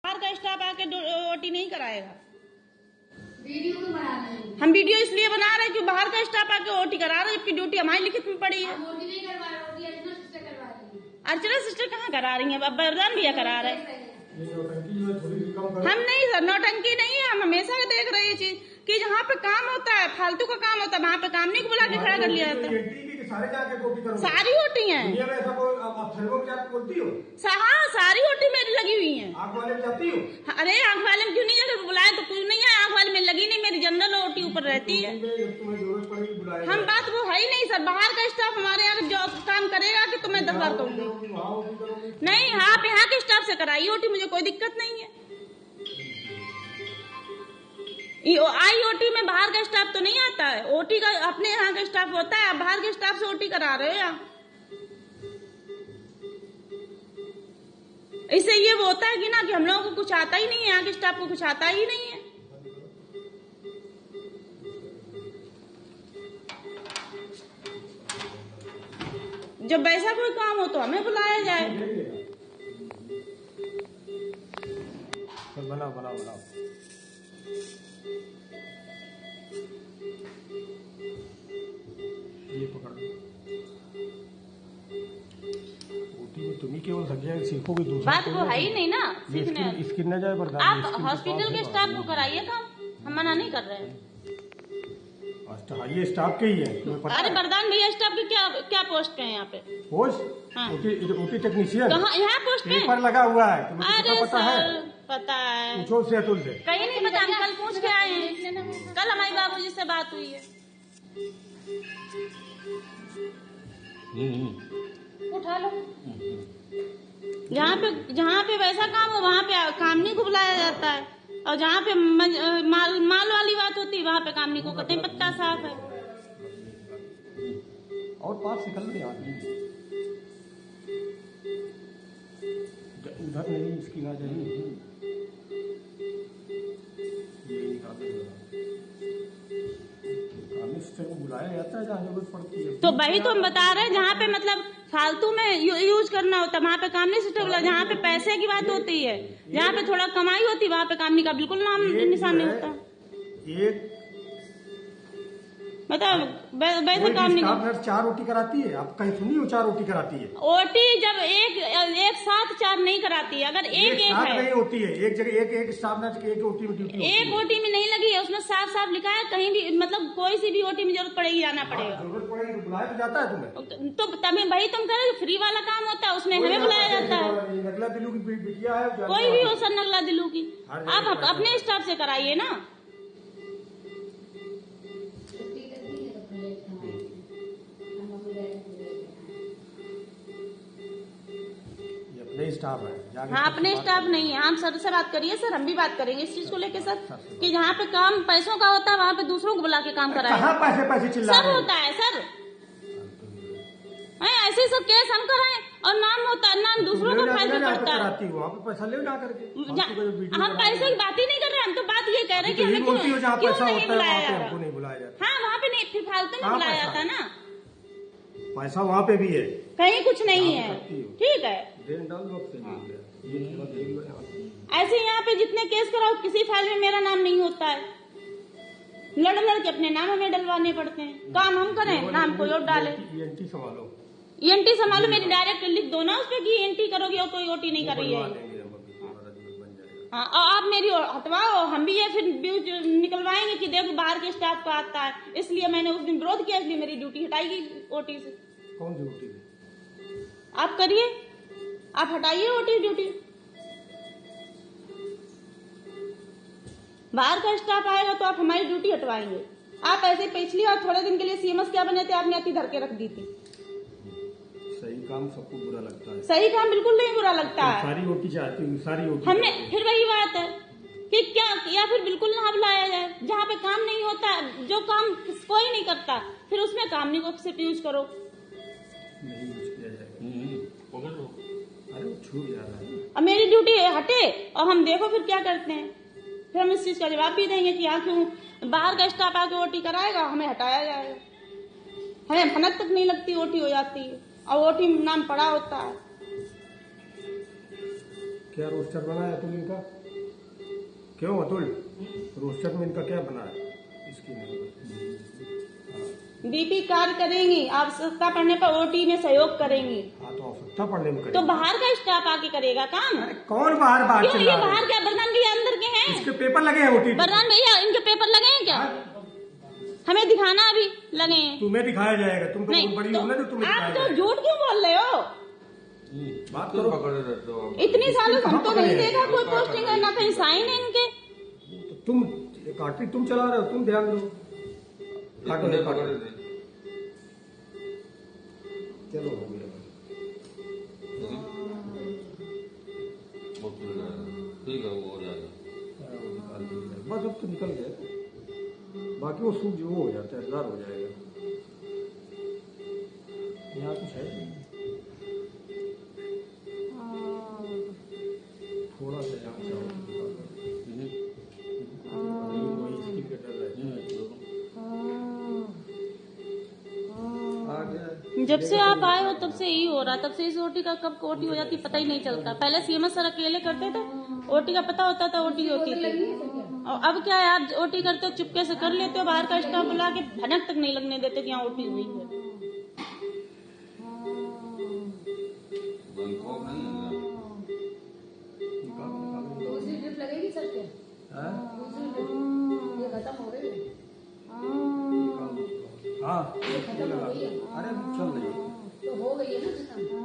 बाहर का स्टाफ आके ओटी नहीं कराएगा। वीडियो क्यों बना रहे हैं? हम वीडियो इसलिए बना रहे हैं कि बाहर का स्टाफ आके ओटी करा रहा है, जबकि ड्यूटी हमारी लिखित में पड़ी है। ओटी नहीं करवा रहे, ओटी अर्चना सिस्टर करवा रही है। अर्चना सिस्टर कहाँ करा रही है? अब वरदान भैया करा रहे हैं। हम नहीं सर, नौटंकी नहीं है। हम हमेशा देख रहे हैं चीज कि जहाँ पे काम होता है, फालतू का काम होता है, वहाँ पे काम नहीं बुला के खड़ा कर लिया जाता है। सारी ओटी है, हाँ सारी ओटी मेरी लगी हुई है। अरे आंख वाले में क्यों नहीं जाते? बुलाए तो कुछ नहीं है, आंख वाले में लगी नहीं, मेरी जनरल ओटी ऊपर रहती है। हम बात वो है ही नहीं सर। बाहर का स्टाफ हमारे यहाँ जो काम करेगा कि तुम्हें 10 बार कहूंगी नहीं। आप यहाँ के स्टाफ से कराइए ओटी, मुझे कोई दिक्कत नहीं है। IOT में बाहर का स्टाफ तो नहीं आता है, ओटी का अपने यहाँ का स्टाफ होता है। आप बाहर के स्टाफ से ओटी करा रहे हो यहाँ। इससे ये वो होता है कि ना कि हम लोगों को कुछ आता ही नहीं है, यहाँ के स्टाफ को कुछ आता ही नहीं है। जब वैसा कोई काम हो तो हमें बुलाया जाए। बनाओ ये पकड़ लो। ओटी में तुम्ही केवल थक जाए, सीखोगे दूसरा बात वो है ही नहीं ना सीखने। स्किन न जाए बर्दाश्त। आप हॉस्पिटल के स्टाफ को कराइए काम, हम मना नहीं कर रहे हैं। ये स्टाफ के ही है, तुम्हें पता अरे है? वरदान भैया स्टाफ के क्या पोस्ट पे है यहाँ पे? पोस्ट? हाँ। ओटी टेक्नीशियन कहाँ? यहाँ पोस्ट पे पेपर लगा हुआ है, तुम्हें अरे पता है? पता है, पूछो से अतुल से। कहीं नहीं पता, हम कल पूछ के आए हैं। कल हमारे बाबूजी से बात हुई है। उठा लो। जहाँ पे वैसा काम हो वहाँ पे काम नहीं को बुलाया जाता है, और जहाँ पे माल वाली बात होती है वहाँ पे काम नहीं को कहते हैं पत्ता साफ है। और पास निकल रही उधर नहीं, इसकी ना जाए बुलाया जाता है जहाँ जरूरत पड़ती है। तो वही तो हम बता रहे हैं, जहाँ पे मतलब फालतू में यूज करना होता है वहाँ पे काम नहीं सिस्टम बोला। जहाँ पे पैसे की बात होती है, जहाँ पे थोड़ा कमाई होती है वहाँ पे काम नहीं का बिल्कुल नाम निशान नहीं होता। एक मतलब वैसे काम नहीं करता। नर्स 4 ओटी कराती है, आप कहीं सुनी हो 4 ओटी कराती है? ओटी जब एक साथ 4 नहीं कराती है, अगर एक है नहीं होती है, एक जगह एक स्टाफ नर्स की एक ओटी में ड्यूटी एक ओटी में नहीं लगी है, उसमें साफ साफ लिखा है कहीं भी मतलब कोई सी भी ओटी में जरूरत पड़ेगी जाना पड़ेगा। जरूरत पड़ेगी तो बुलाया तो जाता है तुम्हें, तो तभी भाई तुम करो फ्री वाला काम होता है, उसमें हमें बुलाया जाता है। नगला दिलू की बिटिया है, कोई भी हो सर नगला दिलू की, आप अपने स्टाफ से कराइए ना। अपने स्टाफ है, हाँ अपने स्टाफ नहीं है। आप सर से बात करिए सर, हम भी बात करेंगे इस चीज को लेके सर कि जहाँ पे काम पैसों का होता है वहाँ पे दूसरों को बुला के काम कराए। कहाँ पैसे चिल्ला सब होता है सर, ऐसे सब केस हम कराए और नाम होता है, नाम दूसरों को फायदा पड़ता है। पैसा ले ना करके, हम पैसे की बात ही नहीं कर रहे, हम तो बात ये कह रहे हैं कि हमें क्यों नहीं बुलाया जाता। हाँ वहाँ पे नहीं, फिर फालतू में बुलाया जाता ना। पैसा वहाँ पे भी है, कहीं कुछ नहीं है, ठीक है। ऐसे यहाँ पे जितने केस कराओ किसी फाइल में मेरा नाम नहीं होता है, लड़ के अपने नाम हमें डलवाने पड़ते हैं। काम हम करें, नाम कोई और डाले। ENT संभालो, मेरी डायरेक्ट लिख दो ना उस पे कि ENT करोगे और कोई OT नहीं कर रही है। हाँ और आप मेरी हटवाओ, हम भी ये फिर व्यूज निकलवाएंगे कि देखो बाहर के स्टाफ का आता है, इसलिए मैंने उस दिन विरोध किया, इसलिए मेरी ड्यूटी हटाई गई OT से। कौन ड्यूटी? आप करिए, आप हटाइए OT ड्यूटी। बाहर का स्टाफ आएगा तो आप हमारी ड्यूटी हटवाएंगे। आप ऐसे पिछली और थोड़े दिन के लिए CMS क्या बने थे, आपने अति धर के रख दी थी। सही काम सबको बुरा लगता है, सही काम बिल्कुल नहीं बुरा लगता है। सारी OT चाहती हूँ, सारी OT हमने फिर वही बात है कि क्या या फिर बिल्कुल ना बुलाया जाए। जहाँ पे काम नहीं होता, जो काम कोई नहीं करता, फिर उसमें काम नहीं को सिर्फ यूज करो। नहीं यूज किया जाए, अरे छूट जा रहा है। अब मेरी ड्यूटी हटे और हम देखो फिर क्या करते हैं, फिर हम इस चीज का जवाब भी देंगे कि हाँ क्यों बाहर का स्टाफ आके OT कराएगा, हमें हटाया जाएगा। हमें भनक तक नहीं लगती, OT हो जाती है और OT नाम पड़ा होता है। क्या रोस्टर बनाया तुम इनका? क्यों अतुल, रोस्टर में इनका क्या बना है? इसकी बीपी कार्य करेंगी, आवश्यकता पड़ने पर ओटी में सहयोग करेंगी। हाँ तो आवश्यकता पड़ने में तो बाहर का स्टाफ आके करेगा काम। अरे कौन बाहर बात क्यों? ये बाहर क्या बरदान भैया अंदर के हैं? इसके पेपर लगे हैं ओटी। बरदान भैया इनके पेपर लगे हैं क्या? हमें दिखाना अभी लगे हैं। तुम्हें दिखाया जाएगा, तुम तो बड़ी हो ना, तो तुम्हें आप तो झूठ क्यों बोल रहे हो? बात करो। पकड़े रहते हो इतनी सालों से हम तो नहीं देखा कोई पोस्टिंग है, ना कहीं साइन है इनके। तो तुम काटरी तुम चला रहे हो, तुम ध्यान दो। काटो नहीं पकड़े थे। चलो हो गया ठीक है, वो हो जाएगा बस। अब तो निकल गए, बाकी वो सूख जो हो जाता है, हजार हो जाएगा। यहाँ कुछ है नहीं, थोड़ा सा यहाँ से जब से आप आए हो तब से यही हो रहा, तब से इस ओटी का कब ओटी हो जाती पता ही नहीं चलता। पहले सीएमएस सर अकेले करते थे, ओटी का पता होता था, ओटी होती थी। और अब क्या है, आप ओटी करते हो चुपके से कर लेते हो, बाहर का स्टाफ बुला के भनक तक नहीं लगने देते कि यहाँ ओटी हुई है। दूसरी ड्रिप लगेगी सर क्या? दूसरी ड्रिप ये खत्म हो रही है। हाँ ये खत्म हो गई है। अरे चल रही है तो हो गई है ना खत्म।